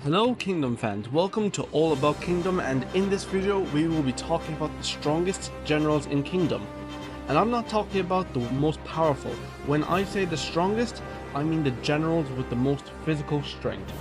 Hello Kingdom fans, welcome to All About Kingdom, and in this video we will be talking about the strongest generals in Kingdom. And I'm not talking about the most powerful. When I say the strongest, I mean the generals with the most physical strength.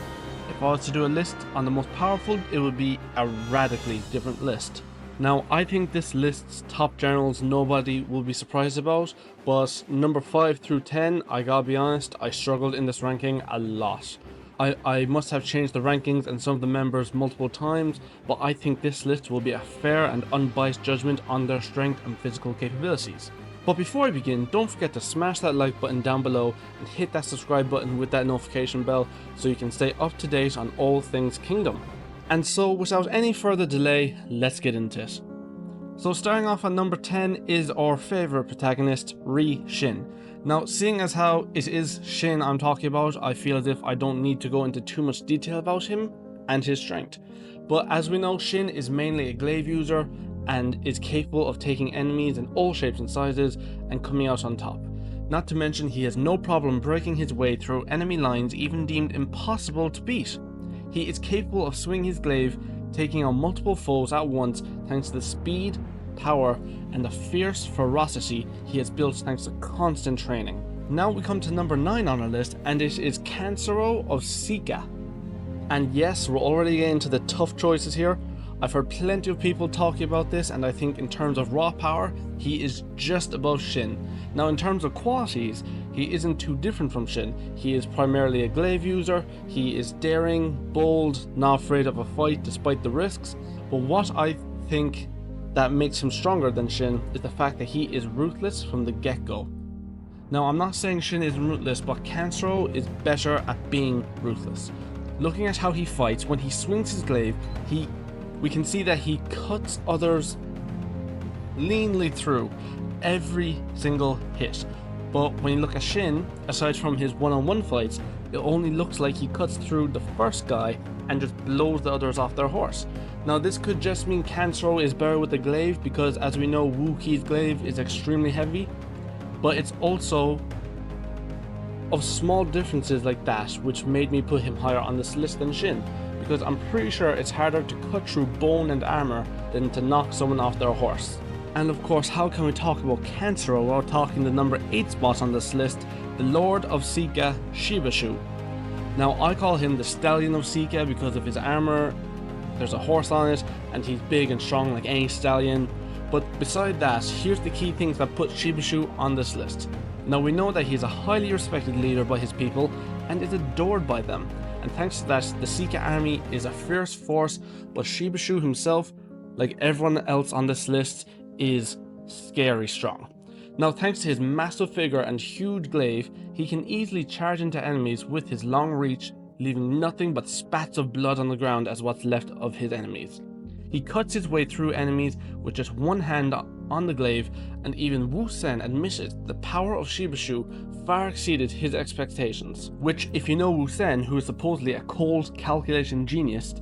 If I was to do a list on the most powerful, it would be a radically different list. Now I think this list's top generals nobody will be surprised about, but number 5 through 10, I gotta be honest, I struggled in this ranking a lot. I must have changed the rankings and some of the members multiple times, but I think this list will be a fair and unbiased judgment on their strength and physical capabilities. But before I begin, don't forget to smash that like button down below and hit that subscribe button with that notification bell so you can stay up to date on all things Kingdom. And so without any further delay, let's get into it. So starting off at number 10 is our favourite protagonist, Shin. Now, seeing as how it is Shin I'm talking about, I feel as if I don't need to go into too much detail about him and his strength. But as we know, Shin is mainly a glaive user and is capable of taking enemies in all shapes and sizes and coming out on top. Not to mention he has no problem breaking his way through enemy lines even deemed impossible to beat. He is capable of swinging his glaive, taking on multiple foes at once thanks to the speed, power and the fierce ferocity he has built thanks to constant training. Now we come to number 9 on our list, and it is Kansaro of Sika. And yes, we're already getting to the tough choices here. I've heard plenty of people talking about this, and I think in terms of raw power, he is just above Shin. Now in terms of qualities, he isn't too different from Shin. He is primarily a glaive user, he is daring, bold, not afraid of a fight despite the risks, but what I think that makes him stronger than Shin is the fact that he is ruthless from the get-go. Now I'm not saying Shin is ruthless, but Kansaro is better at being ruthless. Looking at how he fights, when he swings his glaive, we can see that he cuts others leanly through every single hit. But when you look at Shin, aside from his one-on-one fights, it only looks like he cuts through the first guy and just blows the others off their horse. Now this could just mean Kansaro is better with the glaive because, as we know, Ouki's glaive is extremely heavy, but it's also of small differences like that which made me put him higher on this list than Shin, because I'm pretty sure it's harder to cut through bone and armor than to knock someone off their horse. And of course, how can we talk about Kansaro while talking the number 8 spot on this list, the Lord of Sika, Shibashou. Now I call him the Stallion of Sika because of his armor. There's a horse on it and he's big and strong like any stallion. But beside that, here's the key things that put Shibashou on this list. Now we know that he's a highly respected leader by his people and is adored by them. And thanks to that, the Sika army is a fierce force, but Shibashou himself, like everyone else on this list, is scary strong. Now thanks to his massive figure and huge glaive, he can easily charge into enemies with his long reach, leaving nothing but spats of blood on the ground as what's left of his enemies. He cuts his way through enemies with just one hand on the glaive, and even Wu Sen admitted the power of Shibashou far exceeded his expectations. Which, if you know Wu Sen, who is supposedly a cold, calculating genius,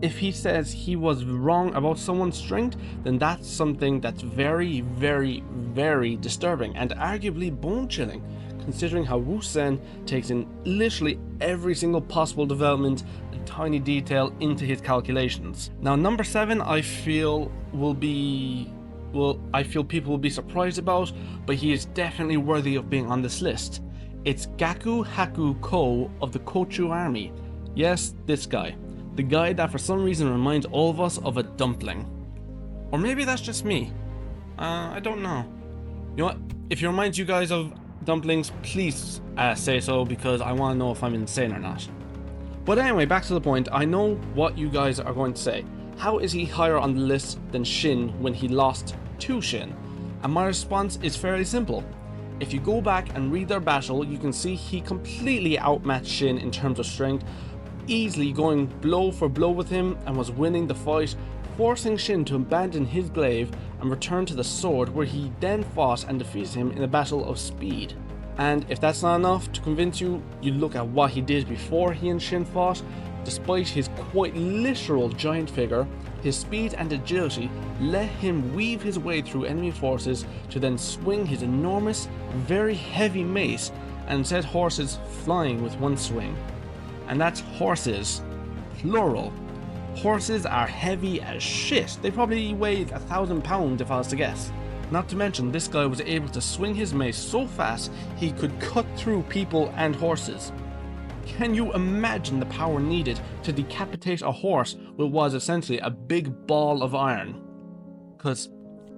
if he says he was wrong about someone's strength, then that's something that's very, very, very disturbing and arguably bone-chilling, considering how Wu Sen takes in literally every single possible development and tiny detail into his calculations. Now number 7 I feel people will be surprised about, but he is definitely worthy of being on this list. It's Gakuhakukou of the Kochu army. Yes, this guy. The guy that for some reason reminds all of us of a dumpling. Or maybe that's just me. I don't know. You know what? If it reminds you guys of dumplings, please say so, because I want to know if I'm insane or not. But anyway, back to the point. I know what you guys are going to say. How is he higher on the list than Shin when he lost to Shin? And my response is fairly simple. If you go back and read their battle, you can see he completely outmatched Shin in terms of strength, easily going blow for blow with him, and was winning the fight, forcing Shin to abandon his glaive and return to the sword, where he then fought and defeated him in a battle of speed. And if that's not enough to convince you, you look at what he did before he and Shin fought. Despite his quite literal giant figure, his speed and agility let him weave his way through enemy forces to then swing his enormous, very heavy mace and set horses flying with one swing. And that's horses plural. Horses are heavy as shit. They probably weighed 1,000 pounds if I was to guess. Not to mention, this guy was able to swing his mace so fast he could cut through people and horses. Can you imagine the power needed to decapitate a horse with what was essentially a big ball of iron? Because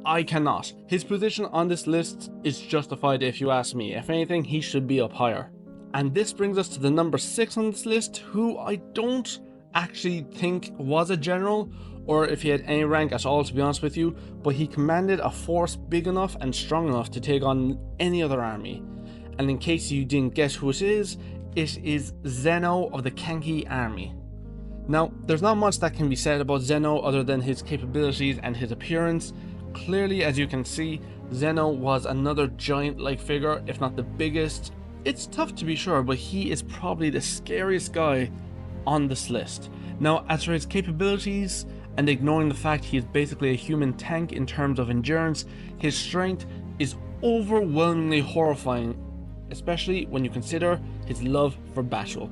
I cannot. His position on this list is justified if you ask me. If anything, he should be up higher. And this brings us to the number 6 on this list, who I don't actually think was a general, or if he had any rank at all, to be honest with you, but he commanded a force big enough and strong enough to take on any other army. And in case you didn't guess who it is Zenou of the Kanmei army. Now, there's not much that can be said about Zenou other than his capabilities and his appearance. Clearly, as you can see, Zenou was another giant-like figure, if not the biggest. It's tough to be sure, but he is probably the scariest guy on this list. Now, as for his capabilities, and ignoring the fact he is basically a human tank in terms of endurance, his strength is overwhelmingly horrifying, especially when you consider his love for battle.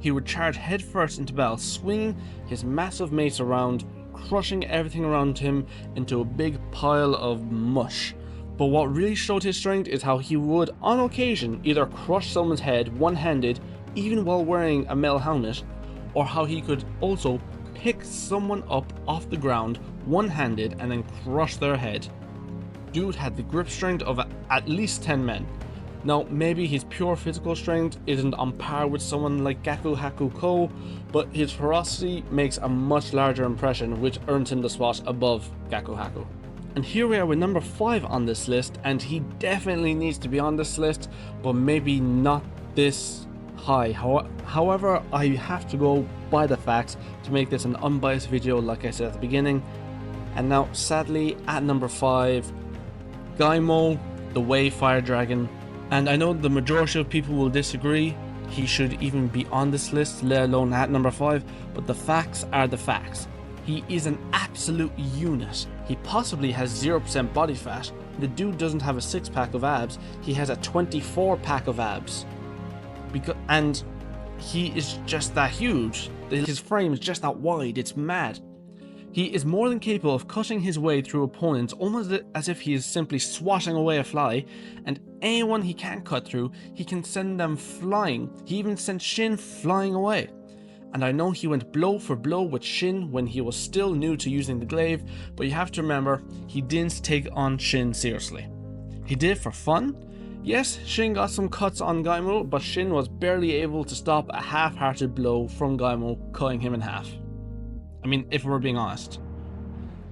He would charge headfirst into battle, swinging his massive mace around, crushing everything around him into a big pile of mush. But what really showed his strength is how he would, on occasion, either crush someone's head one-handed, even while wearing a metal helmet, or how he could also pick someone up off the ground one-handed and then crush their head. Dude had the grip strength of at least 10 men. Now, maybe his pure physical strength isn't on par with someone like Gakuhakukou, but his ferocity makes a much larger impression, which earns him the spot above Gakuhakukou. And here we are with number 5 on this list, and he definitely needs to be on this list, but maybe not this high. However, I have to go by the facts to make this an unbiased video, like I said at the beginning. And now, sadly, at number 5, Gaimou, the Wave Fire Dragon. And I know the majority of people will disagree. He should even be on this list, let alone at number 5, but the facts are the facts. He is an absolute unit. He possibly has 0% body fat. The dude doesn't have a 6-pack of abs, he has a 24-pack of abs. And he is just that huge. His frame is just that wide, it's mad. He is more than capable of cutting his way through opponents almost as if he is simply swatting away a fly, and anyone he can't cut through, he can send them flying. He even sent Shin flying away. And I know he went blow for blow with Shin when he was still new to using the glaive, but you have to remember, he didn't take on Shin seriously. He did it for fun. Yes, Shin got some cuts on Gaimou, but Shin was barely able to stop a half-hearted blow from Gaimou, cutting him in half. I mean, if we're being honest.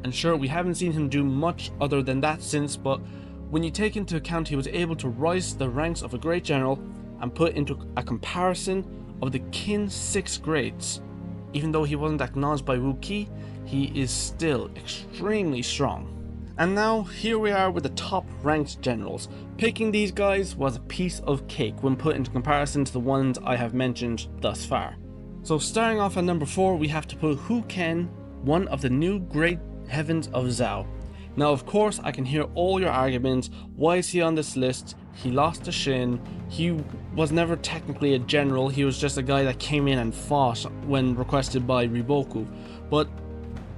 And sure, we haven't seen him do much other than that since, but when you take into account he was able to rise to the ranks of a great general and put into a comparison of the kin 6 greats, even though he wasn't acknowledged by Ouki, he is still extremely strong. And now, here we are with the top ranked generals. Picking these guys was a piece of cake when put into comparison to the ones I have mentioned thus far. So starting off at number 4, we have to put Houken, one of the new great heavens of Zhao. Now of course I can hear all your arguments. Why is he on this list? He lost to Shin. He was never technically a general. He was just a guy that came in and fought when requested by Riboku. But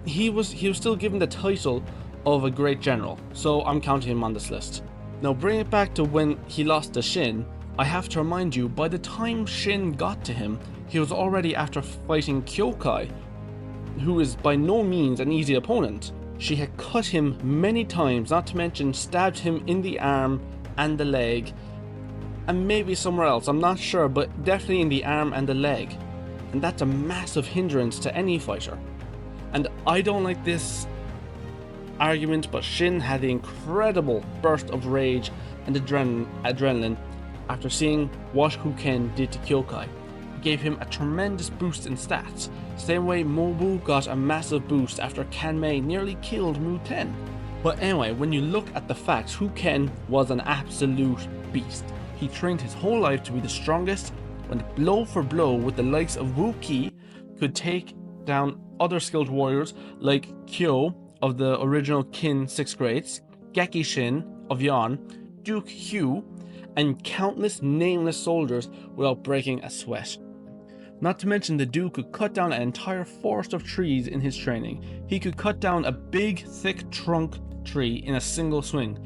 he was still given the title of a great general, so I'm counting him on this list. Now bring it back to when he lost to Shin. I have to remind you, by the time Shin got to him, he was already after fighting Kyokai, who is by no means an easy opponent. She had cut him many times, not to mention stabbed him in the arm and the leg, and maybe somewhere else, I'm not sure, but definitely in the arm and the leg. And that's a massive hindrance to any fighter. And I don't like this argument, but Shin had the incredible burst of rage and adrenaline after seeing what Houken did to Kyokai. It gave him a tremendous boost in stats, same way Moubu got a massive boost after Kanmei nearly killed Mu 10. But anyway, when you look at the facts, Houken was an absolute beast. He trained his whole life to be the strongest, went blow for blow with the likes of Ouki, could take down other skilled warriors like Kyo of the original Kin 6 Greats, Geki Shin of Yon, Duke Hugh, and countless nameless soldiers without breaking a sweat. Not to mention the dude could cut down an entire forest of trees in his training. He could cut down a big, thick trunk tree in a single swing.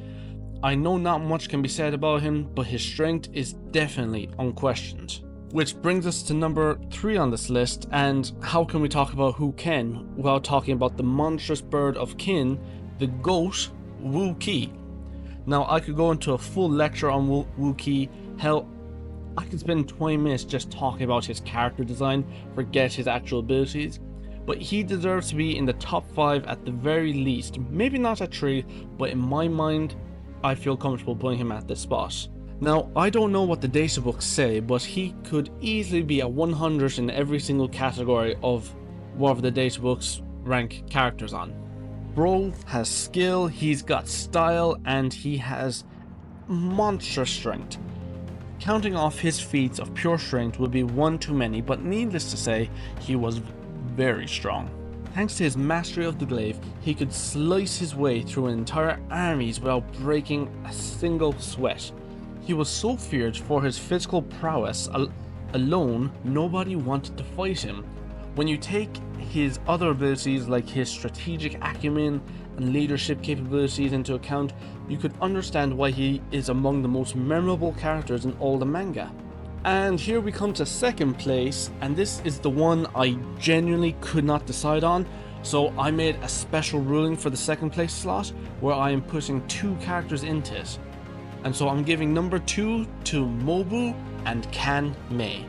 I know not much can be said about him, but his strength is definitely unquestioned. Which brings us to number 3 on this list, and how can we talk about Houken without talking about the monstrous bird of kin, the goat, Ouki. Now I could go into a full lecture on Ouki. Hell, I could spend 20 minutes just talking about his character design, forget his actual abilities, but he deserves to be in the top 5 at the very least. Maybe not at 3, but in my mind, I feel comfortable putting him at this spot. Now, I don't know what the data books say, but he could easily be at 100 in every single category of whatever the data books rank characters on. Bro has skill, he's got style, and he has monstrous strength. Counting off his feats of pure strength would be one too many, but needless to say, he was very strong. Thanks to his mastery of the glaive, he could slice his way through entire armies without breaking a single sweat. He was so feared for his physical prowess alone, nobody wanted to fight him. When you take his other abilities like his strategic acumen and leadership capabilities into account, you could understand why he is among the most memorable characters in all the manga. And here we come to second place, and this is the one I genuinely could not decide on, so I made a special ruling for the second place slot where I am putting 2 characters into it. And so I'm giving number 2 to Moubu and Kanmei.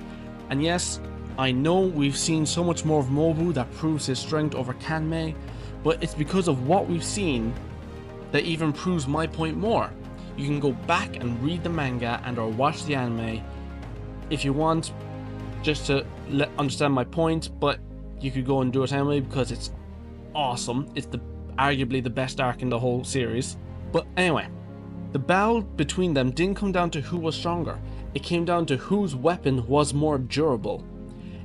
And yes, I know we've seen so much more of Moubu that proves his strength over Kanmei, but it's because of what we've seen that even proves my point more. You can go back and read the manga and or watch the anime if you want, just to understand my point, but you could go and do it anyway because it's awesome. It's arguably the best arc in the whole series. But anyway, the battle between them didn't come down to who was stronger. It came down to whose weapon was more durable.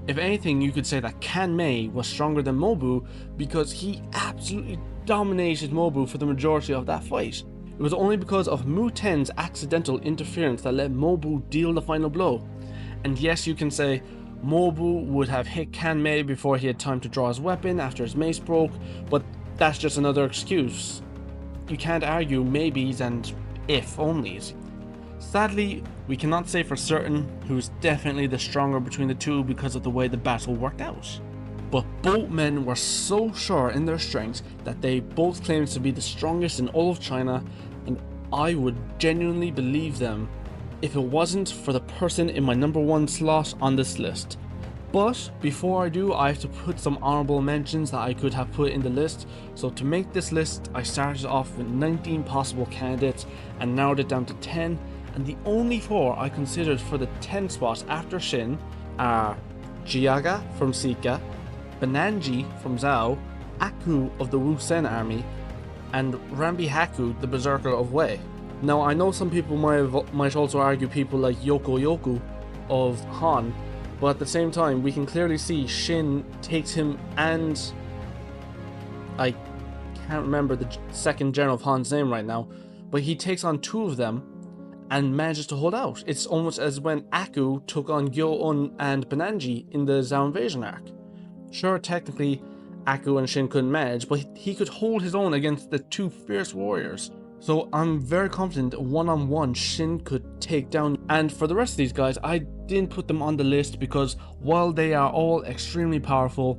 If anything, you could say that Kanmei was stronger than Moubu because he absolutely dominated Moubu for the majority of that fight. It was only because of Muten's accidental interference that let Moubu deal the final blow. And yes, you can say Moubu would have hit Kanmei before he had time to draw his weapon after his mace broke, but that's just another excuse. You can't argue maybes and if-onlys. Sadly, we cannot say for certain who's definitely the stronger between the two because of the way the battle worked out. But both men were so sure in their strengths that they both claimed to be the strongest in all of China, and I would genuinely believe them if it wasn't for the person in my number 1 slot on this list. But before I do, I have to put some honorable mentions that I could have put in the list. So to make this list, I started off with 19 possible candidates and narrowed it down to 10. And the only 4 I considered for the 10th spot after Shin are Jiaga from Sika, Bananji from Zhao, Aku of the Wusen army, and Rambihaku, the Berserker of Wei. Now I know some people might also argue people like Yoku of Han, but at the same time we can clearly see Shin takes him, and I can't remember the second general of Han's name right now, but he takes on 2 of them and manages to hold out. It's almost as when Aku took on Gyo-un and Bananji in the Zhao invasion arc. Sure, technically Aku and Shin couldn't manage, but he could hold his own against the 2 fierce warriors. So I'm very confident one-on-one Shin could take down. And for the rest of these guys, I didn't put them on the list because while they are all extremely powerful,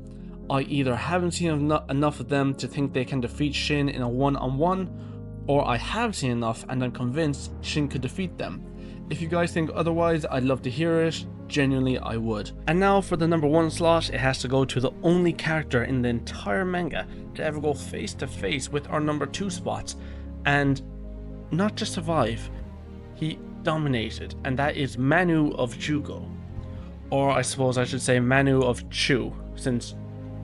I either haven't seen enough of them to think they can defeat Shin in a one-on-one, or I have seen enough and I'm convinced Shin could defeat them. If you guys think otherwise, I'd love to hear it. Genuinely, I would. And now for the number 1 slot, it has to go to the only character in the entire manga to ever go face to face with our number 2 spots. And not just survive, he dominated, and that is Manu of Jugo. Or I suppose I should say Manu of Chu, since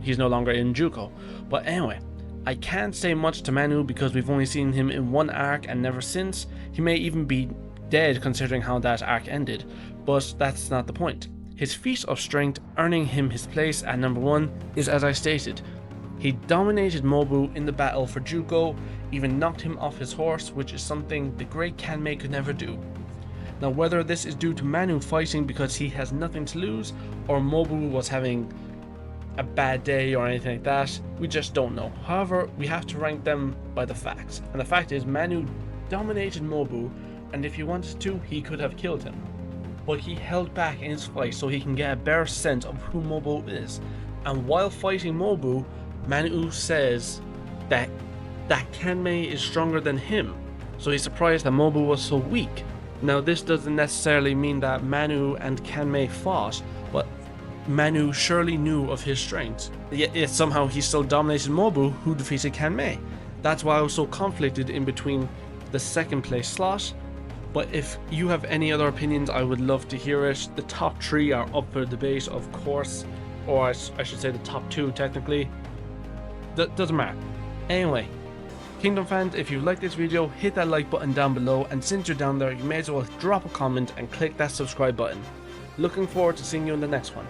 he's no longer in Jugo. But anyway, I can't say much to Manu because we've only seen him in 1 arc and never since. He may even be dead considering how that arc ended, but that's not the point. His feat of strength earning him his place at number 1 is, as I stated, he dominated Moubu in the battle for Jugo, even knocked him off his horse, which is something the great Kanmei could never do. Now whether this is due to Manu fighting because he has nothing to lose, or Moubu was having a bad day or anything like that, we just don't know. However, we have to rank them by the facts, and the fact is Manu dominated Moubu, and if he wanted to, he could have killed him. But he held back in his fight so he can get a better sense of who Moubu is. And while fighting Moubu, Manu says that Kanmei is stronger than him, so he's surprised that Moubu was so weak. Now this doesn't necessarily mean that Manu and Kanmei fought, but Manu surely knew of his strength. Yet somehow he still dominated Moubu, who defeated Kanmei. That's why I was so conflicted in between the second place slot. But if you have any other opinions, I would love to hear it. The top 3 are up for debate, of course, or I should say the top 2 technically. Doesn't matter. Anyway, Kingdom fans, if you like this video, hit that like button down below, and since you're down there, you may as well drop a comment and click that subscribe button. Looking forward to seeing you in the next one.